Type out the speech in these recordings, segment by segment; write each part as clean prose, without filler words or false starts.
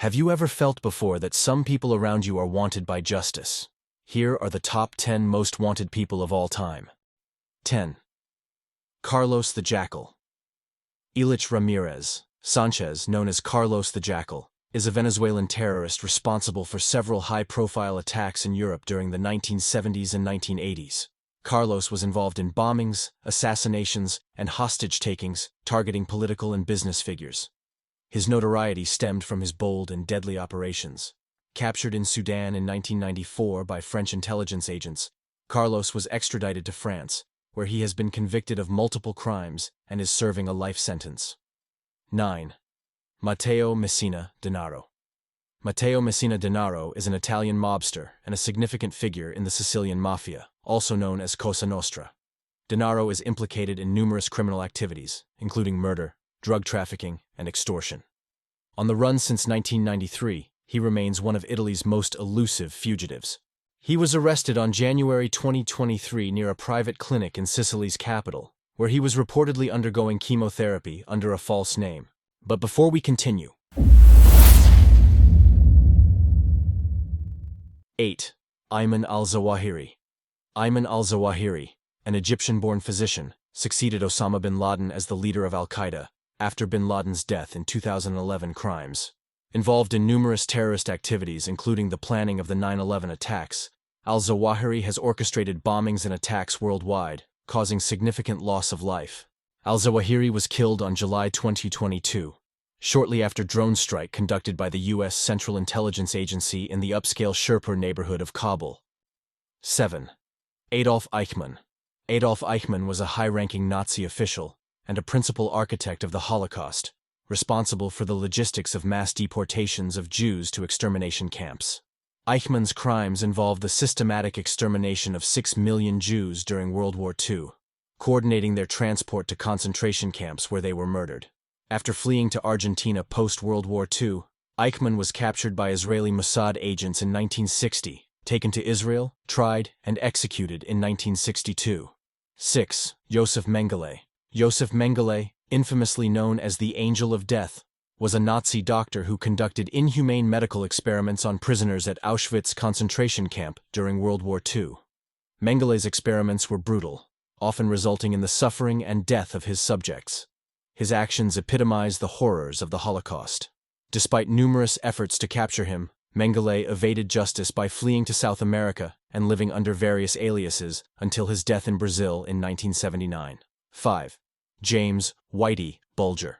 Have you ever felt before that some people around you are wanted by justice? Here are the top 10 most wanted people of all time. 10. Carlos the Jackal. Ilich Ramirez Sanchez, known as Carlos the Jackal, is a Venezuelan terrorist responsible for several high-profile attacks in Europe during the 1970s and 1980s. Carlos was involved in bombings, assassinations, and hostage-takings, targeting political and business figures. His notoriety stemmed from his bold and deadly operations. Captured in Sudan in 1994 by French intelligence agents, Carlos was extradited to France, where he has been convicted of multiple crimes and is serving a life sentence. 9. Matteo Messina Denaro. Matteo Messina Denaro is an Italian mobster and a significant figure in the Sicilian mafia, also known as Cosa Nostra. Denaro is implicated in numerous criminal activities, including murder, drug trafficking, and extortion. On the run since 1993, he remains one of Italy's most elusive fugitives. He was arrested on January 2023 near a private clinic in Sicily's capital, where he was reportedly undergoing chemotherapy under a false name. But before we continue... 8. Ayman al-Zawahiri. Ayman al-Zawahiri, an Egyptian-born physician, succeeded Osama bin Laden as the leader of al-Qaeda after bin Laden's death in 2011 crimes. Involved in numerous terrorist activities, including the planning of the 9/11 attacks, al-Zawahiri has orchestrated bombings and attacks worldwide, causing significant loss of life. Al-Zawahiri was killed on July 2022, shortly after drone strike conducted by the U.S. Central Intelligence Agency in the upscale Shirpur neighborhood of Kabul. 7. Adolf Eichmann. Adolf Eichmann was a high-ranking Nazi official and a principal architect of the Holocaust, responsible for the logistics of mass deportations of Jews to extermination camps. Eichmann's crimes involved the systematic extermination of 6 million Jews during World War II, coordinating their transport to concentration camps where they were murdered. After fleeing to Argentina post-World War II, Eichmann was captured by Israeli Mossad agents in 1960, taken to Israel, tried, and executed in 1962. 6. Josef Mengele. Josef Mengele, infamously known as the Angel of Death, was a Nazi doctor who conducted inhumane medical experiments on prisoners at Auschwitz concentration camp during World War II. Mengele's experiments were brutal, often resulting in the suffering and death of his subjects. His actions epitomize the horrors of the Holocaust. Despite numerous efforts to capture him, Mengele evaded justice by fleeing to South America and living under various aliases until his death in Brazil in 1979. 5. James Whitey Bulger.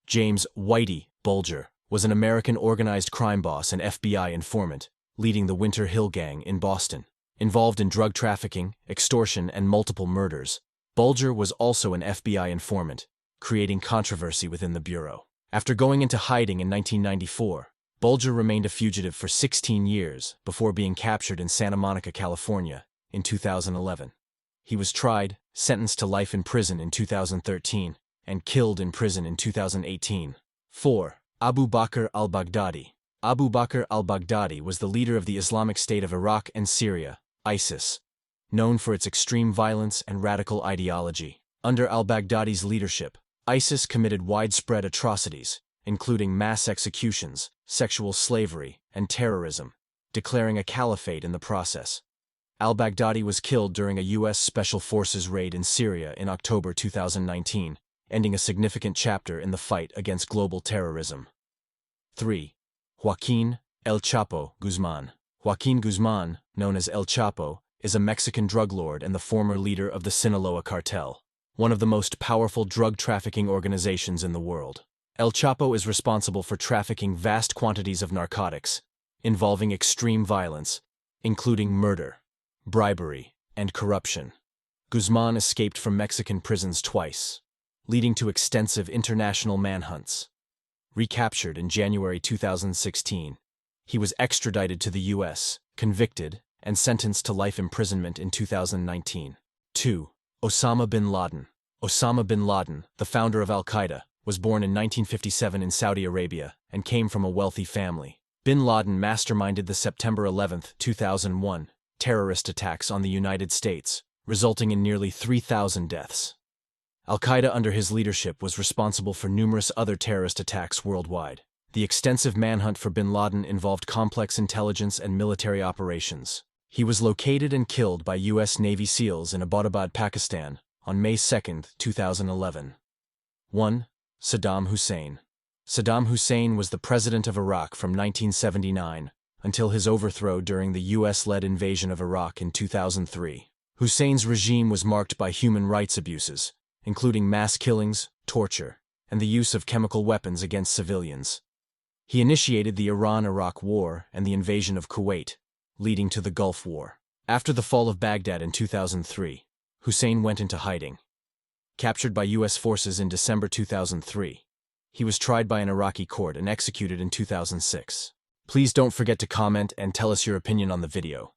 James Whitey Bulger was an American organized crime boss and FBI informant, leading the Winter Hill Gang in Boston. Involved in drug trafficking, extortion, and multiple murders, Bulger was also an FBI informant, creating controversy within the Bureau. After going into hiding in 1994, Bulger remained a fugitive for 16 years before being captured in Santa Monica, California, in 2011. He was tried, sentenced to life in prison in 2013, and killed in prison in 2018. 4. Abu Bakr al-Baghdadi. Abu Bakr al-Baghdadi was the leader of the Islamic State of Iraq and Syria, ISIS, known for its extreme violence and radical ideology. Under al-Baghdadi's leadership, ISIS committed widespread atrocities, including mass executions, sexual slavery, and terrorism, declaring a caliphate in the process. Al-Baghdadi was killed during a U.S. Special Forces raid in Syria in October 2019, ending a significant chapter in the fight against global terrorism. 3. Joaquin El Chapo Guzman. Joaquin Guzman, known as El Chapo, is a Mexican drug lord and the former leader of the Sinaloa cartel, one of the most powerful drug trafficking organizations in the world. El Chapo is responsible for trafficking vast quantities of narcotics, involving extreme violence, including murder, bribery, and corruption. Guzman escaped from Mexican prisons twice, leading to extensive international manhunts. Recaptured in January 2016, he was extradited to the U.S., convicted, and sentenced to life imprisonment in 2019. 2. Osama bin Laden. Osama bin Laden, the founder of al-Qaeda, was born in 1957 in Saudi Arabia and came from a wealthy family. Bin Laden masterminded the September 11, 2001, terrorist attacks on the United States, resulting in nearly 3,000 deaths. Al-Qaeda under his leadership was responsible for numerous other terrorist attacks worldwide. The extensive manhunt for bin Laden involved complex intelligence and military operations. He was located and killed by U.S. Navy SEALs in Abbottabad, Pakistan, on May 2, 2011. 1. Saddam Hussein. Saddam Hussein was the president of Iraq from 1979 until his overthrow during the U.S.-led invasion of Iraq in 2003. Hussein's regime was marked by human rights abuses, including mass killings, torture, and the use of chemical weapons against civilians. He initiated the Iran-Iraq War and the invasion of Kuwait, leading to the Gulf War. After the fall of Baghdad in 2003, Hussein went into hiding. Captured by U.S. forces in December 2003, he was tried by an Iraqi court and executed in 2006. Please don't forget to comment and tell us your opinion on the video.